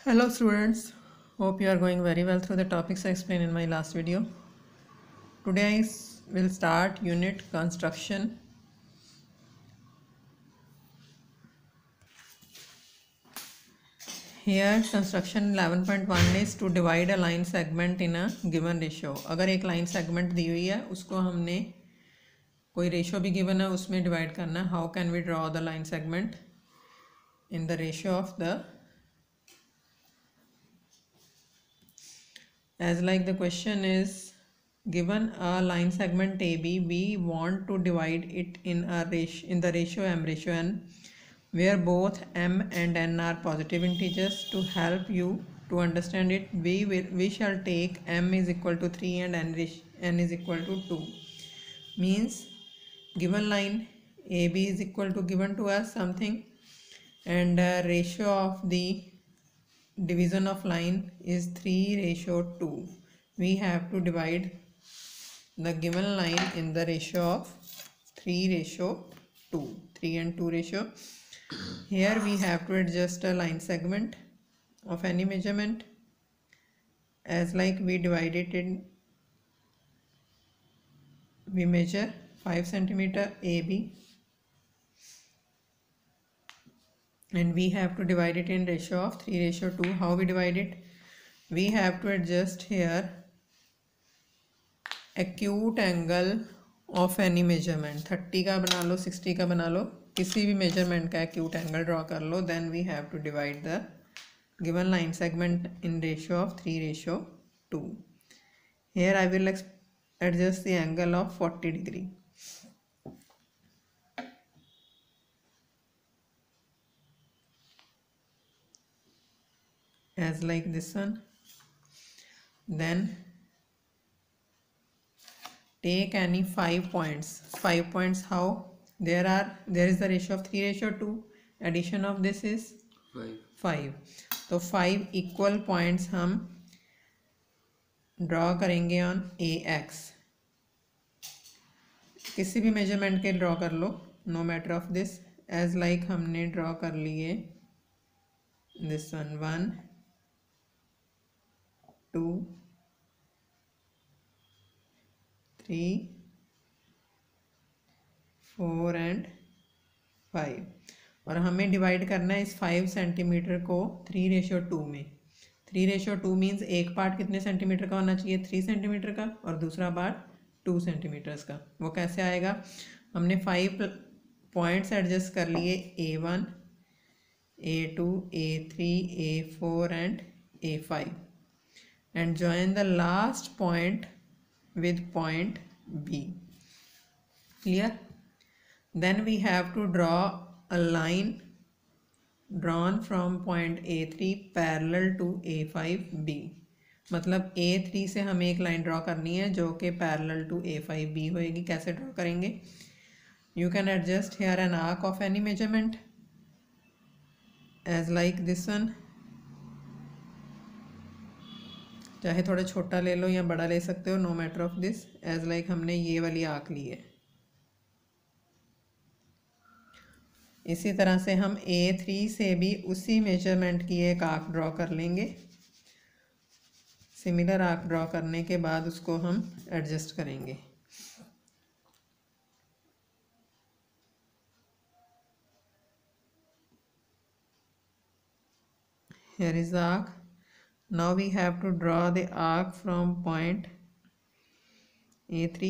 Hello students, hope you are going very well through the topics I explained in my last video. Today will start unit construction. Here construction 11.1 is to divide a line segment in a given ratio. अगर एक line segment दी हुई है उसको हमने कोई ratio भी given है उसमें divide करना है. How can we draw the line segment in the ratio of the, as like the question is given a line segment AB, we want to divide it in the ratio m/n, where both m and n are positive integers. To help you to understand it, we shall take m is equal to 3 and n is equal to 2. Means given line AB is equal to, given to us something, and ratio of the division of line is 3:2. We have to divide the given line in the ratio of 3:2, 3 and 2 ratio. Here we have to adjust a line segment of any measurement, as like we divide it in, we measure 5 centimeter AB and we have to divide it in ratio of 3:2. How we divide it? We have to adjust here acute angle of any measurement. 30 का बना लो, 60 का बना लो, किसी भी measurement का acute angle draw कर लो. Then we have to divide the given line segment in ratio of 3:2. Here I will adjust the angle of 40 degree. As like this one. Then take any 5 points. 5 points how? There is the ratio of 3:2. Addition of this is 5. तो 5 equal points हम draw करेंगे on AX. किसी भी measurement के draw कर लो, no matter of this. As like हमने draw कर लिए दिस वन, 1 2 3 4 एंड 5. और हमें डिवाइड करना है इस 5 सेंटीमीटर को 3:2 में. 3:2 मीन्स एक पार्ट कितने सेंटीमीटर का होना चाहिए? 3 सेंटीमीटर का, और दूसरा पार्ट 2 सेंटीमीटर्स का. वो कैसे आएगा? हमने 5 पॉइंट्स एडजस्ट कर लिए, A1 A2 A3 A4 and A5, and join the last point with point B. Clear? Then we have to draw a line drawn from point A3 parallel to A5B. मतलब A3 से हमें एक line draw करनी है जो कि parallel to A5B होएगी. कैसे ड्रॉ करेंगे? You can adjust here an arc of any measurement, as like this one. चाहे थोड़ा छोटा ले लो या बड़ा ले सकते हो, no matter of this. As like हमने ये वाली आर्क ली है. इसी तरह से हम A3 से भी उसी मेजरमेंट की एक आर्क ड्रॉ कर लेंगे. सिमिलर आर्क ड्रॉ करने के बाद उसको हम एडजस्ट करेंगे. Here is the arc. Now we have to draw the arc from point A3,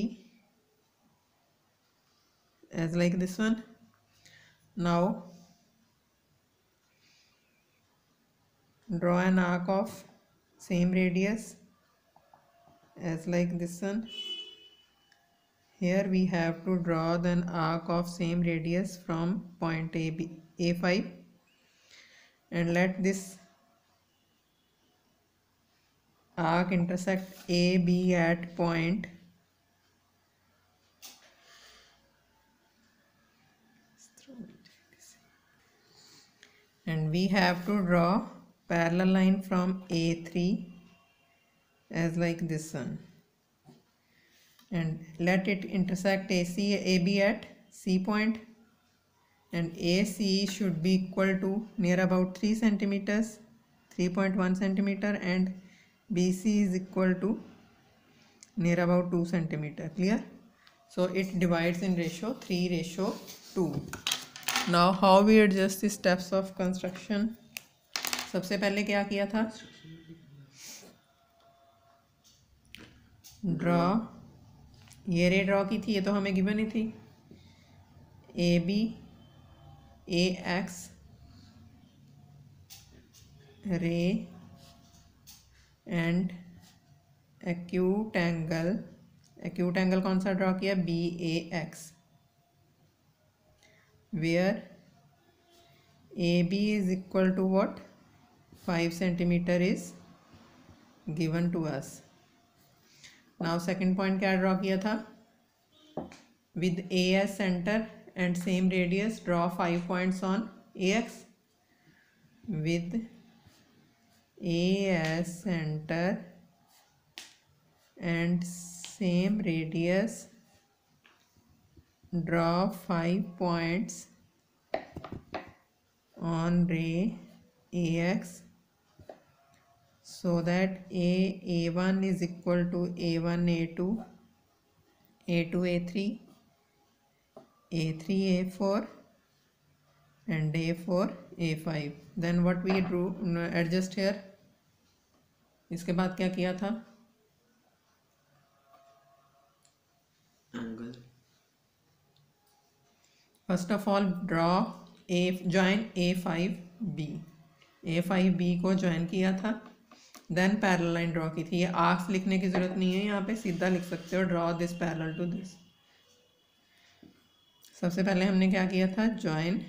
as like this one. Now draw an arc of same radius, as like this one. Here we have to draw an arc of same radius from point A5, and let this arc intersect AB at point and we have to draw parallel line from A3, as like this one, and let it intersect AB at C point, and AC should be equal to near about 3 centimeters. 3.1 centimeter and BC is equal to near about 2 centimeter. Clear? So it divides in ratio 3:2. Now how we adjust the steps of construction? सबसे पहले क्या किया था? Draw, ये ray draw की थी, ये तो हमें गिवन ही थी, AB AX ray and acute angle कौन सा ड्रॉ किया? BAX, where AB is equal to what? 5 centimeter is given to us. Now second point क्या ड्रॉ किया था? With A as center and same radius, draw 5 points on AX. With A as center and same radius, draw 5 points on ray AX so that A1 is equal to A1 A2, A2 A3, A3 A4 and A4 A5. Then what we do, adjust here. इसके बाद क्या किया था? Angle. First of all draw join A5B. A5B को join किया था, then parallel line draw की थी. ये आर्क्स लिखने की जरूरत नहीं है, यहाँ पे सीधा लिख सकते हो, draw this parallel to this. सबसे पहले हमने क्या किया था? Join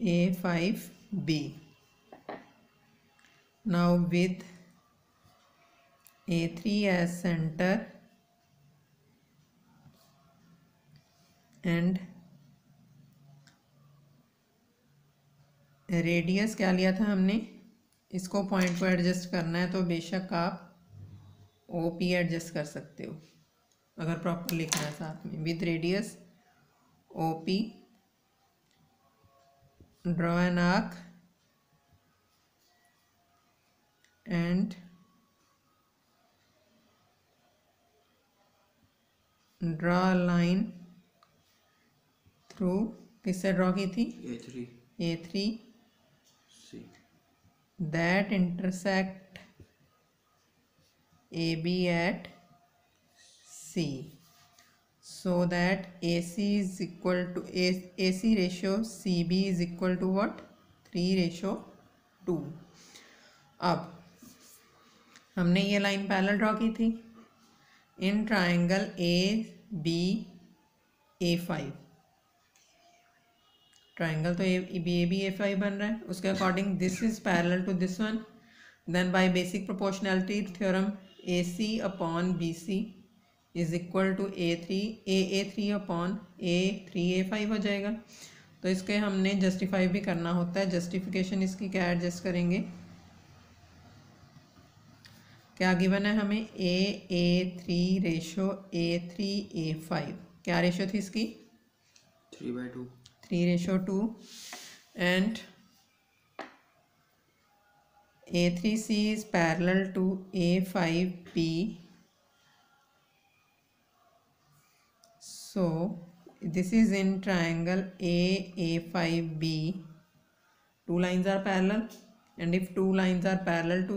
A5B. Now with A3 as center and radius क्या लिया था हमने? इसको पॉइंट को एडजस्ट करना है तो बेशक आप OP एडजस्ट कर सकते हो अगर प्रॉपर लिखना है साथ में. With radius OP draw an arc and draw line through, किससे ड्रॉ की थी? A3 C that intersect AB at C so that AC is equal to AC ratio CB is equal to what? 3:2. अब हमने ये line parallel draw की थी in triangle ABA5. Triangle तो ABA5 बन रहा है, उसके according this is parallel to this one. Then by basic proportionality theorem AC upon BC is equal to AA3 upon A3A5 हो जाएगा. तो इसके हमने जस्टिफाई भी करना होता है. जस्टिफिकेशन इसकी क्या एडजस्ट करेंगे? क्या गिवन है हमें? A3:A5. क्या रेशो थी इसकी? 3/2. 3:2 and A3C is parallel to A5B. So this is in triangle AA5B. Two lines are parallel, and if two lines are parallel to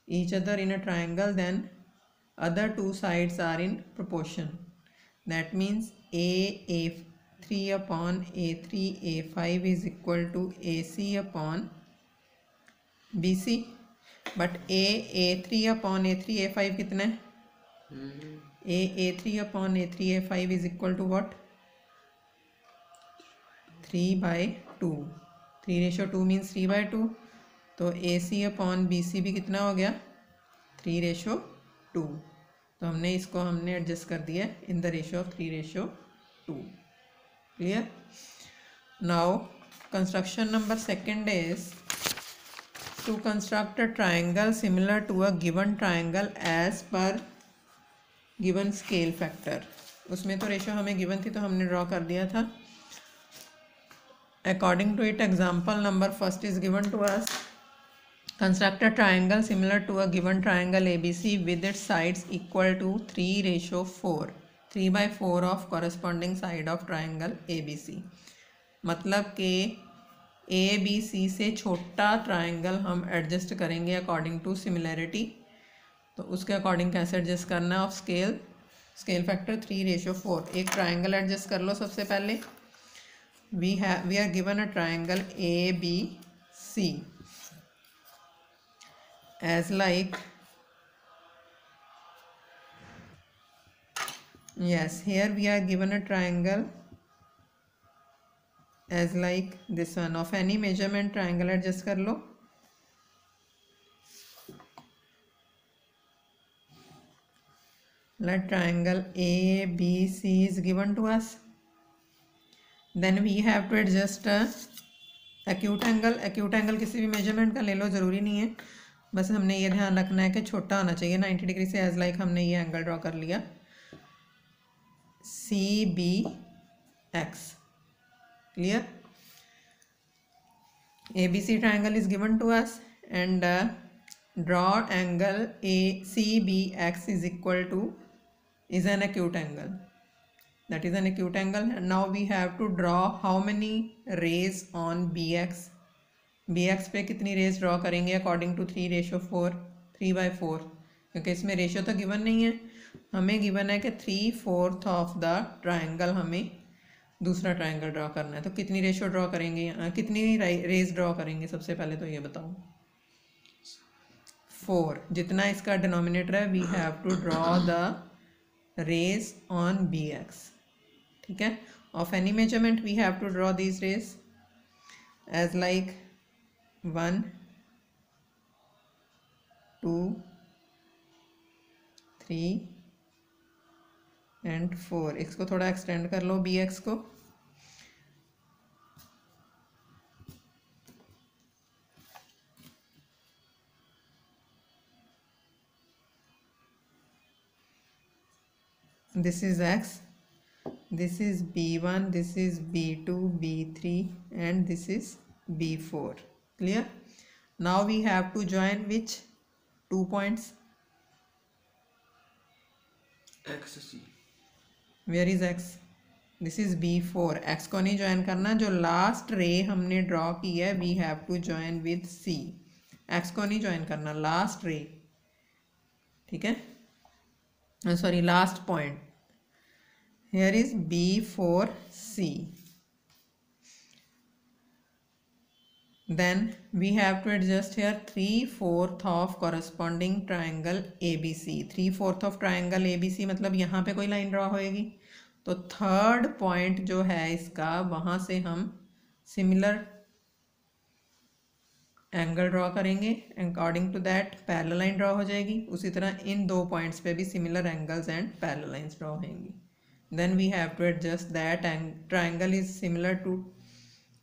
each other in a triangle, then other two sides are in proportion. That means A3 upon A3A5 is equal to AC upon BC. But A3 upon A3A5 कितना है? A3 upon A3A5 is equal to what? 3/2. 3:2 means 3/2. तो AC upon BC भी कितना हो गया? 3:2. तो हमने adjust कर दिया in the ratio of 3:2. Clear? Now construction number second is to construct a triangle similar to a given triangle as per given scale factor. उसमें तो रेशो हमें गिवन थी तो हमने ड्रॉ कर दिया था. According to it, example number first is given to us. Construct a triangle similar to a given triangle ABC with its sides equal to 3:4, 3/4 of corresponding side of triangle ABC. मतलब कि ABC से छोटा triangle हम adjust करेंगे according to similarity. तो उसके according कैसे adjust करना है? Of scale factor 3:4. एक ट्राइंगल एडजस्ट कर लो. सबसे पहले we are given a triangle ABC as like, yes, here we are given a triangle as like this one. Of any measurement triangle adjust कर लो. Let triangle ABC is given to us. Then we have to adjust acute angle. Acute angle किसी भी measurement का ले लो, ज़रूरी नहीं है. बस हमने ये ध्यान रखना है कि छोटा होना चाहिए 90 डिग्री से. एज लाइक हमने ये एंगल ड्रॉ कर लिया CBX. Clear? ABC triangle is given to us and draw angle CBX is equal to is an acute angle. That is an acute angle. And now we have to draw how many rays on BX. BX पे कितनी raise draw करेंगे according to 3:4, 3/4, क्योंकि इसमें ratio तो given नहीं है. हमें given है कि 3/4 ऑफ द ट्राइंगल हमें दूसरा ट्राइंगल ड्रॉ करना है. तो कितनी रेशियो ड्रॉ करेंगे, कितनी रेज ड्रॉ करेंगे? सबसे पहले तो ये बताओ. 4. जितना इसका डिनोमिनेटर है we have to draw the rays on BX. ठीक है? Of any measurement we have to draw these rays as like 1, 2, 3 and 4. इसको थोड़ा एक्सटेंड कर लो BX को. This is X, this is B1, this is B2, B3 and this is B4. Clear? Now we have to join which 2 points? XC. Where is X? This is B4. X को नहीं join करना. जो last रे हमने draw की है we have to join with C. X को नहीं ज्वाइन करना, लास्ट रे. ठीक है? Sorry, last point. Here is B4C. Then we have to adjust here 3/4 of corresponding triangle ABC. 3/4 of triangle ABC मतलब यहाँ पे कोई लाइन ड्रॉ होएगी. तो थर्ड पॉइंट जो है इसका, वहाँ से हम सिमिलर एंगल ड्रॉ करेंगे. According to that parallel line draw हो जाएगी. उसी तरह इन 2 पॉइंट्स पे भी similar angles and parallel lines draw होंगी. Then we have to adjust that, and triangle is similar to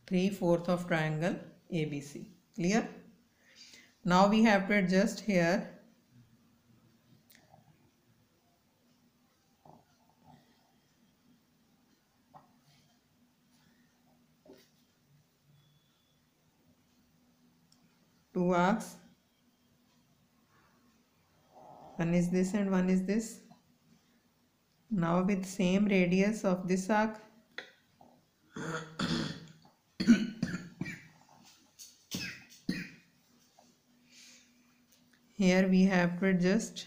3/4 of triangle ABC. Clear? Now we have to adjust here two arcs. One is this and one is this. Now with same radius of this arc, here we have to adjust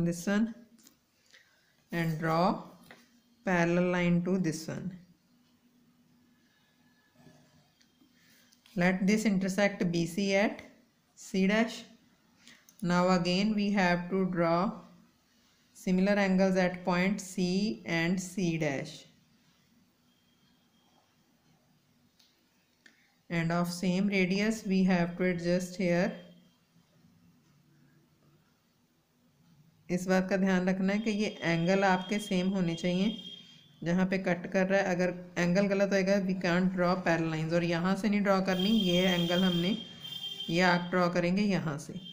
this one and draw parallel line to this one. Let this intersect BC at C dash. Now again we have to draw similar angles at point C and C dash, and of same radius we have to adjust here. इस बात का ध्यान रखना है कि ये angle आपके same होने चाहिए जहाँ पे कट कर रहा है. अगर एंगल गलत होएगा we can't draw parallel lines. और यहाँ से नहीं ड्रॉ करनी, ये एंगल हमने ये आर्क ड्रॉ करेंगे यहाँ से.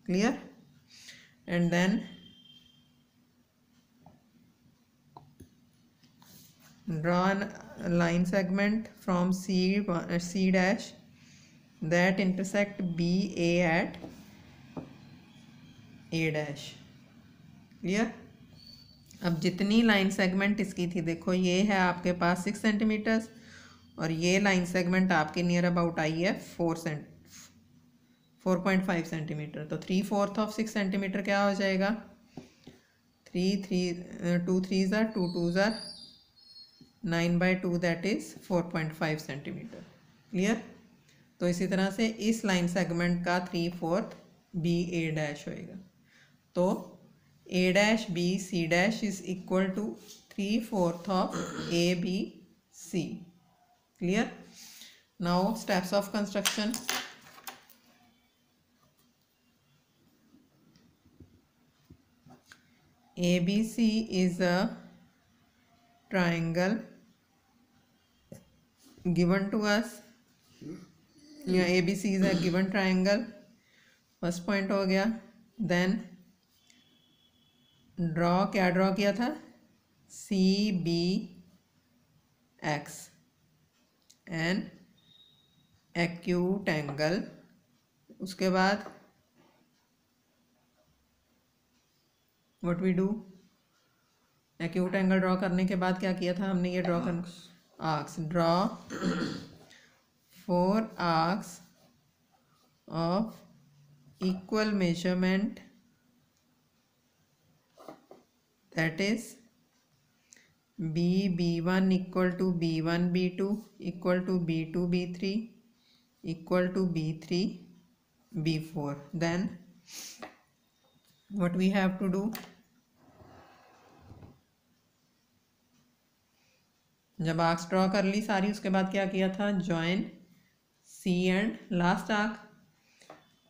Clear? And then draw a line segment from C dash that intersect BA at A dash. Clear? अब जितनी लाइन सेगमेंट इसकी थी, देखो ये है आपके पास 6 सेंटीमीटर्स और ये लाइन सेगमेंट आपके नियर अबाउट आई है 4.5 सेंटीमीटर। तो 3/4 ऑफ 6 सेंटीमीटर क्या हो जाएगा? 2 3s are 2 2s are 9/2 that is 4.5 centimetre. Clear? तो इसी तरह से इस लाइन सेगमेंट का 3/4 BA डैश होएगा। तो A dash B C dash is equal to 3/4 of ABC. Clear? Now steps of construction. ABC is a triangle given to us. Yeah, ABC is a given triangle. First point हो गया. Then draw, क्या draw किया था? CBX an acute angle. उसके बाद what we do, acute angle draw करने के बाद क्या किया था हमने? ये ड्रॉ करना, arcs draw 4 arcs of equal measurement, that is B1 equal to B1 B2 equal to B2 B3 equal to B3 B4. Then what we have to do, जब आर्क्स ड्रॉ कर ली सारी, उसके बाद क्या किया था? Join C and last arc,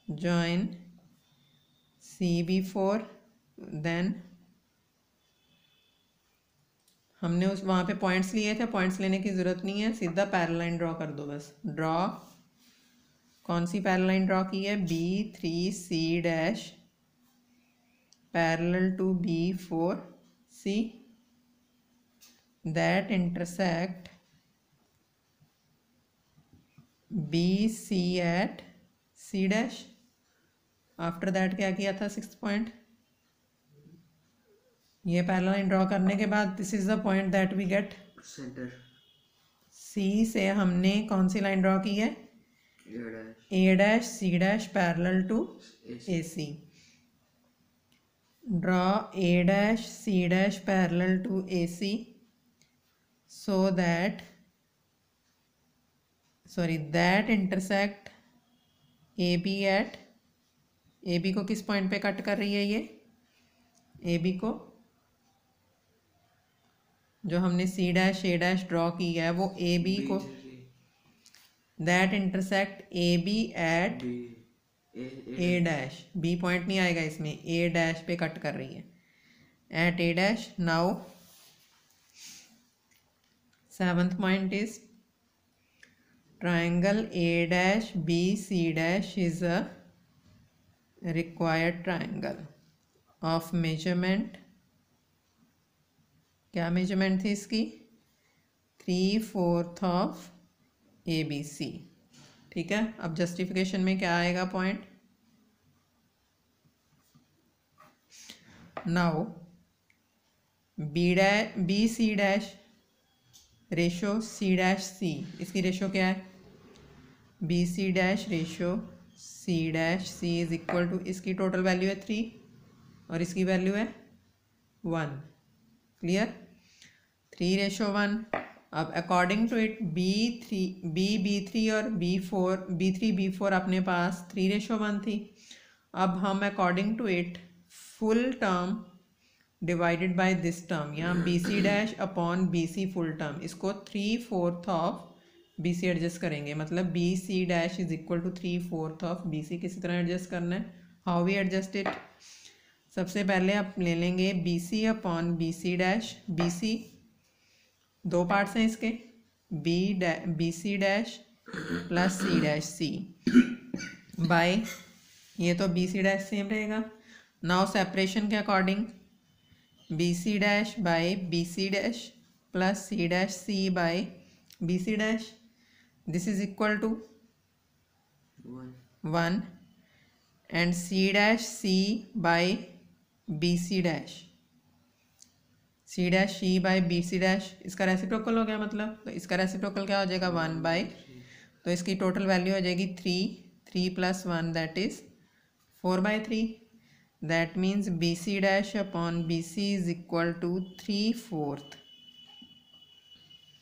join CB4। Then हमने उस वहाँ पे पॉइंट्स लिए थे, पॉइंट्स लेने की ज़रूरत नहीं है, सीधा पैरेलल लाइन ड्रॉ कर दो बस। ड्रॉ, कौन सी पैरेलल लाइन ड्रॉ की है? B3C dash parallel to B4C that intersect BC at C dash. After that क्या किया था? 6th point. ये पैरेलल लाइन ड्रॉ करने के बाद this is the point that we get centre. C से हमने कौन सी लाइन ड्रॉ की है? A dash C dash parallel to AC। Draw A dash C dash parallel to AC so that intersect AB at, AB को किस point पे cut कर रही है? ये AB को, जो हमने C dash A dash draw की है वो AB को, that intersect AB at A dash. B point नहीं आएगा इसमें, A डैश पे कट कर रही है, at A dash. Now 7th point is triangle A dash B C dash is a required triangle of measurement, क्या measurement थी इसकी? 3/4 ऑफ ABC। ठीक है, अब जस्टिफिकेशन में क्या आएगा point? Now BC dash ratio C dash C, इसकी रेशो क्या है? BC dash ratio C dash C is equal to, इसकी टोटल वैल्यू है 3 और इसकी वैल्यू है 1। क्लियर? 3/1। अब अकॉर्डिंग टू इट B3 और B4 अपने पास 3/1 थी। अब हम according to it full term divided by this term, यहाँ BC dash upon BC full term, इसको 3/4 ऑफ BC एडजस्ट करेंगे। मतलब BC dash is equal to 3/4 of BC। किसी तरह एडजस्ट करना है। How we adjust it? सबसे पहले आप ले लेंगे BC upon BC dash. BC दो पार्ट्स हैं इसके, BC dash plus C dash C by, ये तो BC डैश सेम रहेगा। नाउ सेपरेशन के according BC dash by BC dash plus C dash C by BC dash. This is equal to 1 and C dash C by BC dash. C dash C by BC dash इसका reciprocal हो गया, मतलब तो इसका reciprocal क्या हो जाएगा 1 by, तो इसकी टोटल वैल्यू हो जाएगी 3 plus 1 that is 4/3. That means BC dash upon BC is equal to 3/4.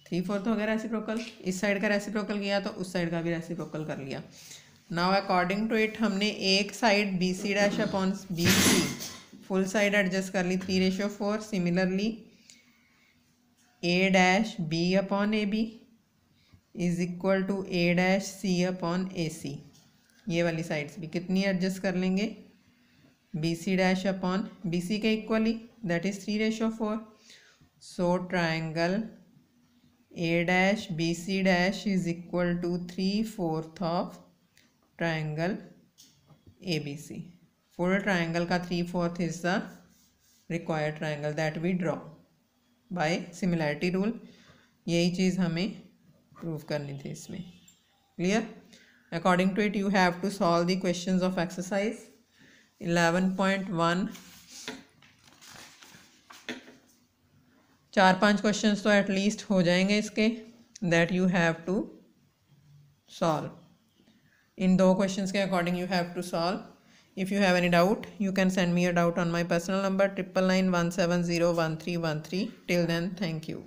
3/4 हो गया रेसिप्रोकल. इस साइड का रेसिप्रोकल किया तो उस साइड का भी रेसिप्रोकल कर लिया. नाउ अकॉर्डिंग टू इट हमने एक side BC dash upon BC full side adjust कर ली 3:4. Similarly A dash B upon AB is equal to A dash C upon AC. ये वाली साइड्स भी कितनी एडजस्ट कर लेंगे, BC डैश अपॉन BC के equally, that is 3:4. So triangle A dash BC dash is equal to 3/4 of triangle ABC. Full triangle का 3/4 is the required triangle that we draw by similarity rule. यही चीज़ हमें prove करनी थी इसमें. Clear? According to it you have to solve the questions of exercise 11.1. 4-5 questions तो at least हो जाएंगे इसके, that you have to solve. In 2 questions के according you have to solve. If you have any doubt, you can send me a doubt on my personal number 9991701313. Till then, thank you.